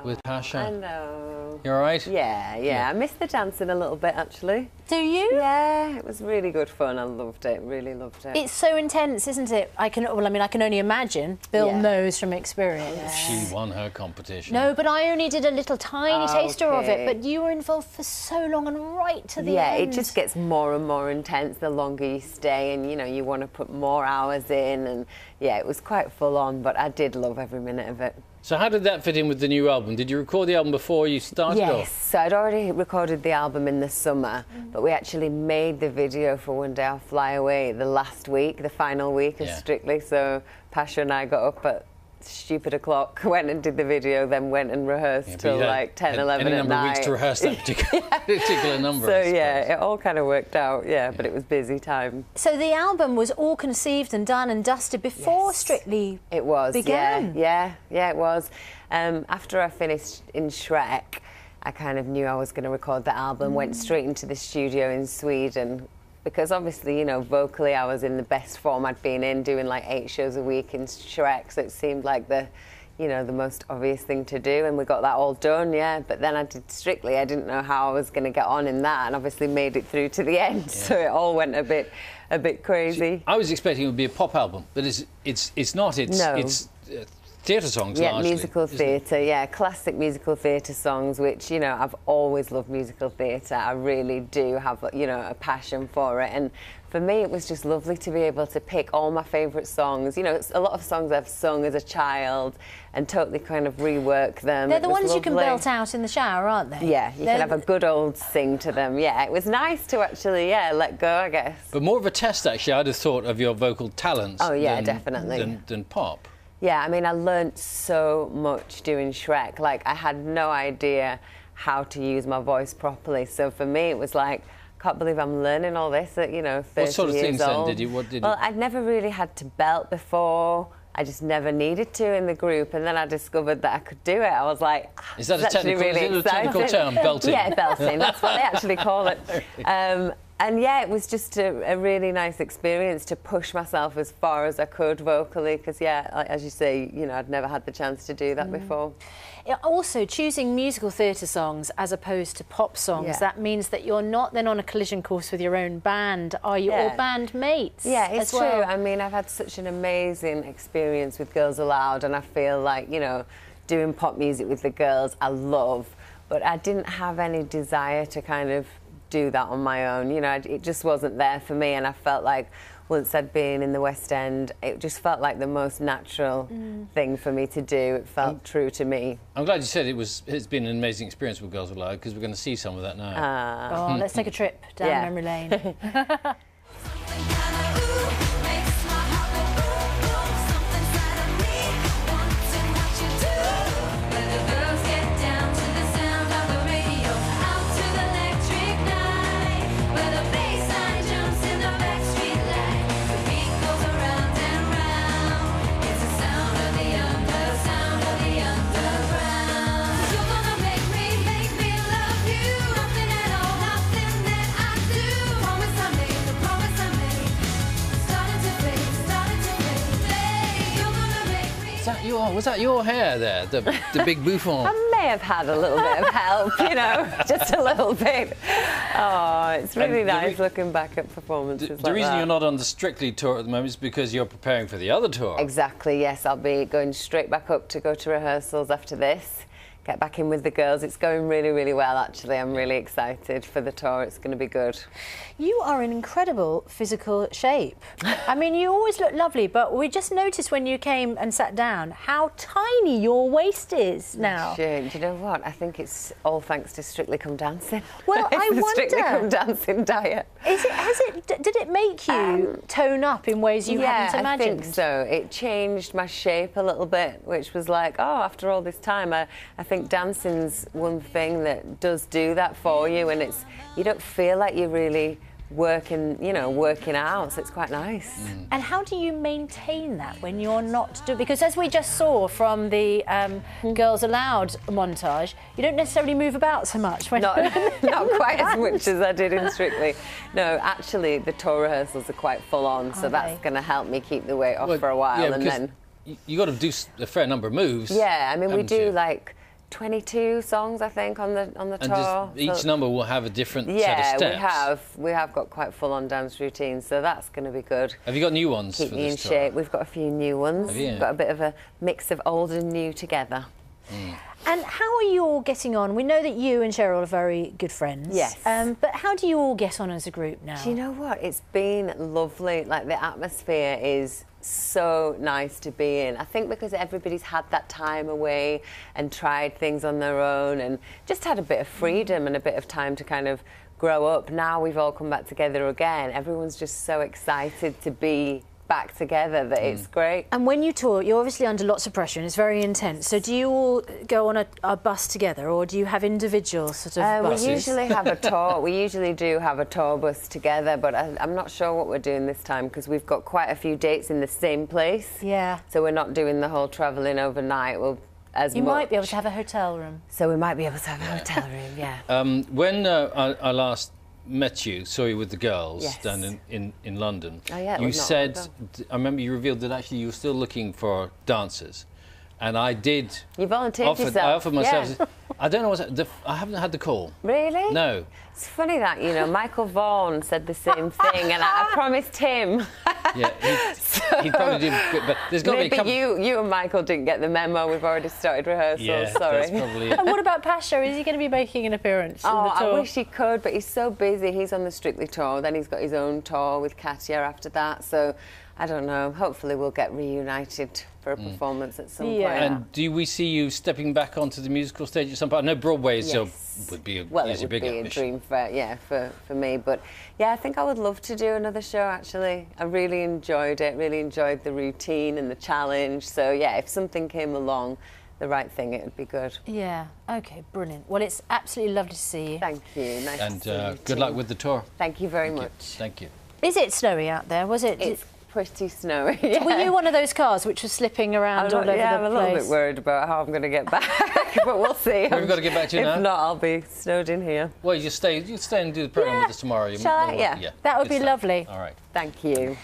with Pasha. I know. You all right? Yeah. I missed the dancing a little bit, actually. Do you? Yeah, it was really good fun. I loved it. Really loved it. It's so intense, isn't it? I can only imagine. Bill knows from experience. Yeah. She won her competition. No, but I only did a little tiny taster of it. But you were involved for so long and right to the end. Yeah, it just gets more and more intense the longer you stay, and you want to put more hours in, and yeah, it was quite full on. But I did love every minute of it. So how did that fit in with the new album? Did you record the album before you started off? Yes, so I'd already recorded the album in the summer, but we actually made the video for One Day I'll Fly Away the last week, the final week of Strictly. So Pasha and I got up at stupid o'clock, went and did the video, then went and rehearsed till like 10, 11 any at number night. of weeks to rehearse that particular number. So yeah, it all kind of worked out, but it was busy time. So the album was all conceived and done and dusted before Strictly it was, began. Yeah, it was. After I finished in Shrek, I kind of knew I was going to record the album, went straight into the studio in Sweden, because obviously, vocally I was in the best form I'd been in, doing like 8 shows a week in Shrek, so it seemed like the most obvious thing to do, and we got that all done, But then I did Strictly. I didn't know how I was going to get on in that, and obviously made it through to the end, so it all went a bit crazy. I was expecting it would be a pop album, but it's not. It's theatre songs largely. Musical theatre, classic musical theatre songs, which, I've always loved musical theatre. I really do have, a passion for it. And for me, it was just lovely to be able to pick all my favourite songs. It's a lot of songs I've sung as a child and totally kind of rework them. They're the ones you can belt out in the shower, aren't they? Yeah, you can have a good old sing to them. Yeah, it was nice to actually, let go, I guess. But more of a test, actually, I'd have thought, of your vocal talents. Oh, yeah, definitely. Than pop. Yeah, I mean, I learnt so much doing Shrek. Like, I had no idea how to use my voice properly. So for me, it was like, I can't believe I'm learning all this at, 30 years old. What sort of things then did you? Well, I'd never really had to belt before. I just never needed to in the group, and then I discovered that I could do it. I was like, is that a technical term, belting? Yeah, belting. That's what they actually call it. And yeah, it was just a really nice experience to push myself as far as I could vocally, because as you say, I'd never had the chance to do that before. Also, choosing musical theatre songs as opposed to pop songs, that means that you're not then on a collision course with your own band, are you? Or band mates? Yeah, it's true. I mean, I've had such an amazing experience with Girls Aloud, and I feel like, doing pop music with the girls, I love, but I didn't have any desire to kind of do that on my own. It just wasn't there for me, and I felt like once I'd been in the West End, it just felt like the most natural thing for me to do. It felt true to me. I'm glad you said it's been an amazing experience with Girls Aloud, because we're going to see some of that now. Let's take a trip down memory lane. Was that your hair there, the big bouffant? I may have had a little bit of help, just a little bit. Oh, it's really nice looking back at performances like that. The reason you're not on the Strictly tour at the moment is because you're preparing for the other tour. Exactly, yes. I'll be going straight back up to go to rehearsals after this. Get back in with the girls. It's going really, really well, actually. I'm really excited for the tour. It's going to be good. You are in incredible physical shape. I mean, you always look lovely, but we just noticed when you came and sat down how tiny your waist is now. Sure. Do you know what? I think it's all thanks to Strictly Come Dancing. Well, I wonder... Strictly Come Dancing diet. Did it make you tone up in ways you hadn't imagined? I think so. It changed my shape a little bit, which was like, after all this time, I think dancing's one thing that does do that for you, and you don't feel like you're really working out, so it's quite nice. And how do you maintain that when you're not doing? Because as we just saw from the Girls Aloud montage, you don't necessarily move about so much. Not quite as much as I did in Strictly. No, actually, the tour rehearsals are quite full on, so that's going to help me keep the weight off for a while, and then you got to do a fair number of moves. Yeah, I mean, we do like 22 songs, I think, on the tour. And each number will have a different set of steps. Yeah, we have got quite full-on dance routines, so that's going to be good. Have you got new ones Keep for me this in tour? shape. We've got a few new ones. Have you? We've got a bit of a mix of old and new together. And how are you all getting on? We know that you and Cheryl are very good friends. Yes. But how do you all get on as a group now? Do you know what? It's been lovely. Like, the atmosphere is so nice to be in. I think because everybody's had that time away and tried things on their own and just had a bit of freedom and a bit of time to kind of grow up. Now we've all come back together again. Everyone's just so excited to be back together that it's great. And when you tour, you're obviously under lots of pressure and it's very intense. So do you all go on a bus together, or do you have individual sort of buses? We usually have a tour. We usually do have a tour bus together, but I'm not sure what we're doing this time because we've got quite a few dates in the same place. Yeah. So we're not doing the whole travelling overnight. You might be able to have a hotel room. So we might be able to have a hotel room, yeah. When I last met you, saw you with the girls Yes. down in London, Oh, yeah, it you was not said, long I remember you revealed that actually you were still looking for dancers, and I did. You volunteered yourself. I offered myself. Yeah. I don't know I haven't had the call. Really? No. It's funny that, Michael Vaughan said the same thing, and I promised him. Yeah, he probably did, but there's got to be a Maybe couple... you and Michael didn't get the memo. We've already started rehearsals. Yeah, sorry. that's probably it. And what about Pasha? Is he going to be making an appearance in the tour? I wish he could, but he's so busy. He's on the Strictly tour. Then he's got his own tour with Katya after that. So I don't know. Hopefully we'll get reunited for a performance at some point. And do we see you stepping back onto the musical stage at some point? I know Broadway is would be a, well, is it a would big be ambition. a dream for me. But yeah, I think I would love to do another show, actually. I really enjoyed it, really enjoyed the routine and the challenge. So yeah, if something came along, the right thing, it would be good. Yeah, OK, brilliant. Well, it's absolutely lovely to see you. Thank you. Nice to see you good too. luck with the tour. Thank you very Thank much. you. Thank you. Is it snowy out there? Was it? It's pretty snowy. Yeah. Were you one of those cars which was slipping around all over the place? I'm a little bit worried about how I'm going to get back, but we'll see. We've got to get back to you now. If not, I'll be snowed in here. Well, you stay and do the programme with us tomorrow. Shall I? Yeah. That would good be stuff. lovely. All right. Thank you.